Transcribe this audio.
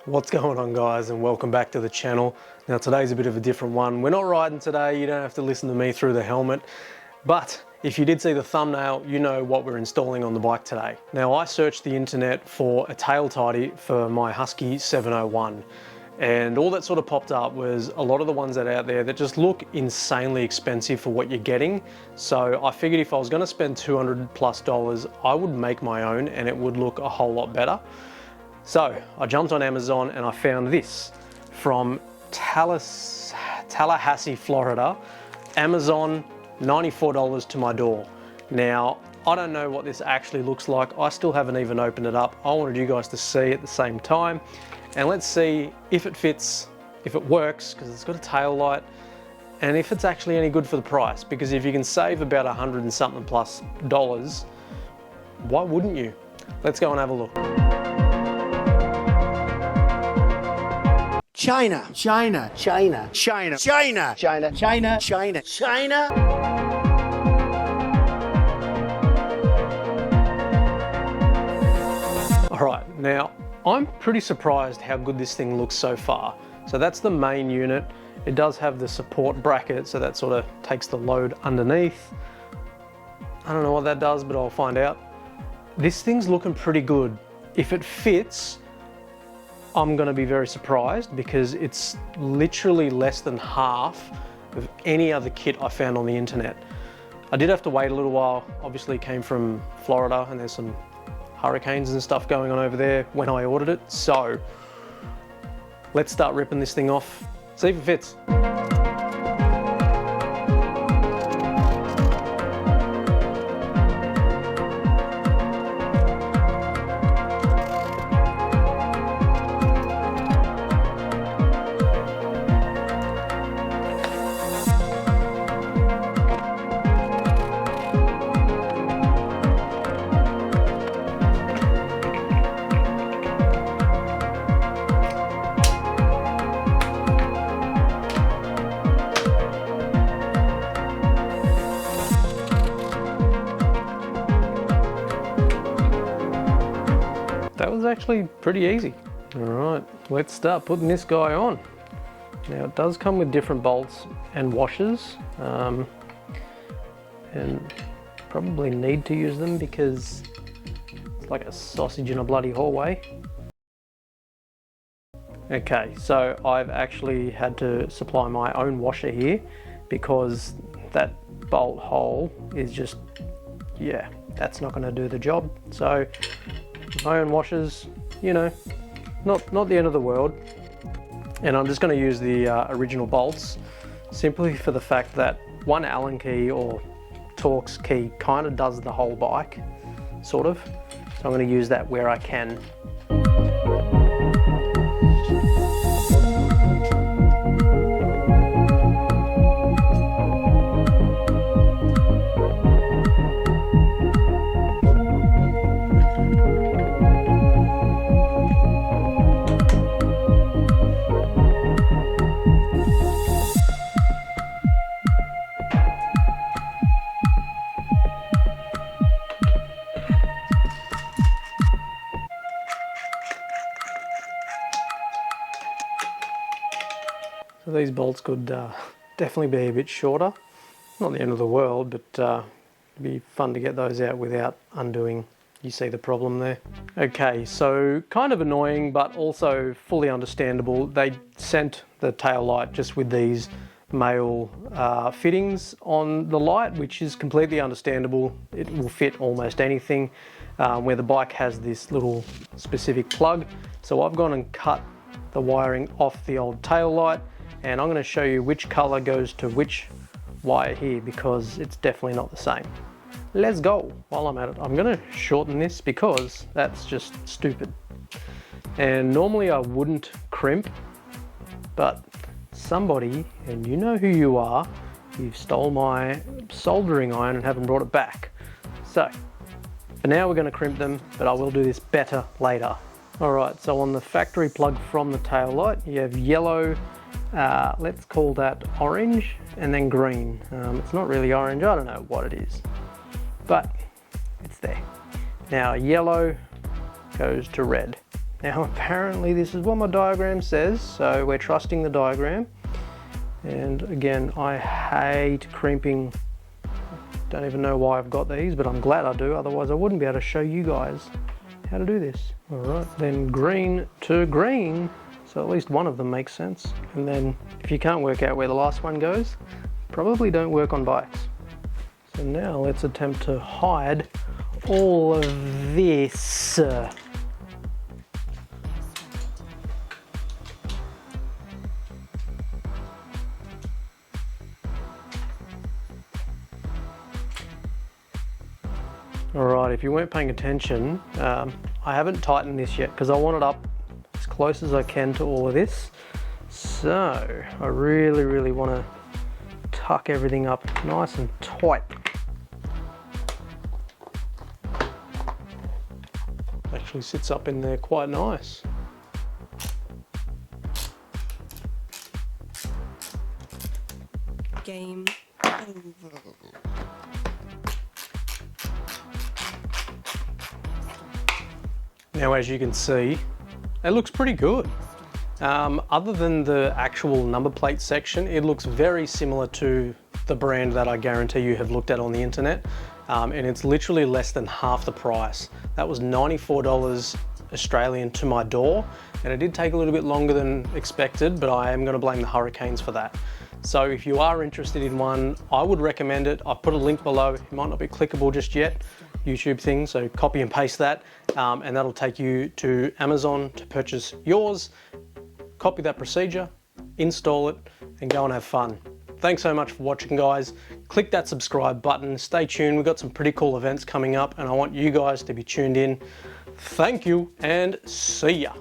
What's going on, guys, and welcome back to the channel. Now today's a bit of a different one. We're not riding today, you don't have to listen to me through the helmet, but if you did see the thumbnail, you know what we're installing on the bike today. Now I searched the internet for a tail tidy for my Husky 701, and all that sort of popped up was a lot of the ones that are out there that just look insanely expensive for what you're getting. So I figured if I was going to spend $200+, I would make my own and it would look a whole lot better. So I jumped on Amazon and I found this from Tallahassee, Florida. Amazon, $94 to my door. Now, I don't know what this actually looks like. I still haven't even opened it up. I wanted you guys to see at the same time. And let's see if it fits, if it works, because it's got a tail light, and if it's actually any good for the price. Because if you can save about $100 and something plus, why wouldn't you? Let's go and have a look. China, China, China, China, China, China, China, China, China. All right, now I'm pretty surprised how good this thing looks so far. So that's the main unit. It does have the support bracket, so that sort of takes the load underneath. I don't know what that does, but I'll find out. This thing's looking pretty good. If it fits, I'm going to be very surprised because it's literally less than half of any other kit I found on the internet. I did have to wait a little while. Obviously it came from Florida and there's some hurricanes and stuff going on over there when I ordered it. So let's start ripping this thing off, see if it fits. That was actually pretty easy. All right, let's start putting this guy on. Now it does come with different bolts and washers, and probably need to use them because it's like a sausage in a bloody hallway. Okay, so I've actually had to supply my own washer here because that bolt hole is just, yeah, that's not going to do the job. So my own washers, you know, not the end of the world. And I'm just going to use the original bolts simply for the fact that one Allen key or Torx key kind of does the whole bike, sort of. So I'm going to use that where I can. So these bolts could definitely be a bit shorter. Not the end of the world, but it'd be fun to get those out without undoing. You see the problem there? Okay, so kind of annoying, but also fully understandable. They sent the tail light just with these male fittings on the light, which is completely understandable. It will fit almost anything, where the bike has this little specific plug. So I've gone and cut the wiring off the old tail light, and I'm going to show you which color goes to which wire here because it's definitely not the same. Let's go. While I'm at it, I'm going to shorten this because that's just stupid. And normally I wouldn't crimp, but somebody, and you know who you are, you've stole my soldering iron and haven't brought it back. So for now we're going to crimp them, but I will do this better later. Alright, so on the factory plug from the tail light, you have yellow, let's call that orange, and then green. It's not really orange, I don't know what it is, but it's there. Now yellow goes to red. Now apparently this is what my diagram says, so we're trusting the diagram. And again, I hate crimping. Don't even know why I've got these, but I'm glad I do, otherwise I wouldn't be able to show you guys how to do this. All right, then green to green, so at least one of them makes sense. And then if you can't work out where the last one goes, probably don't work on bikes. So now let's attempt to hide all of this. Alright, if you weren't paying attention, I haven't tightened this yet because I want it up as close as I can to all of this. So I really want to tuck everything up nice and tight. Actually sits up in there quite nice. Game over. Now as you can see, it looks pretty good. Other than the actual number plate section, it looks very similar to the brand that I guarantee you have looked at on the internet, and it's literally less than half the price. That was $94 Australian to my door, and it did take a little bit longer than expected, but I am going to blame the hurricanes for that. So if you are interested in one, I would recommend it. I've put a link below. It might not be clickable just yet, YouTube thing, so copy and paste that, and that'll take you to Amazon to purchase yours. Copy that procedure, install it, and go and have fun. Thanks so much for watching, guys. Click that subscribe button. Stay tuned. We've got some pretty cool events coming up, and I want you guys to be tuned in. Thank you, and see ya.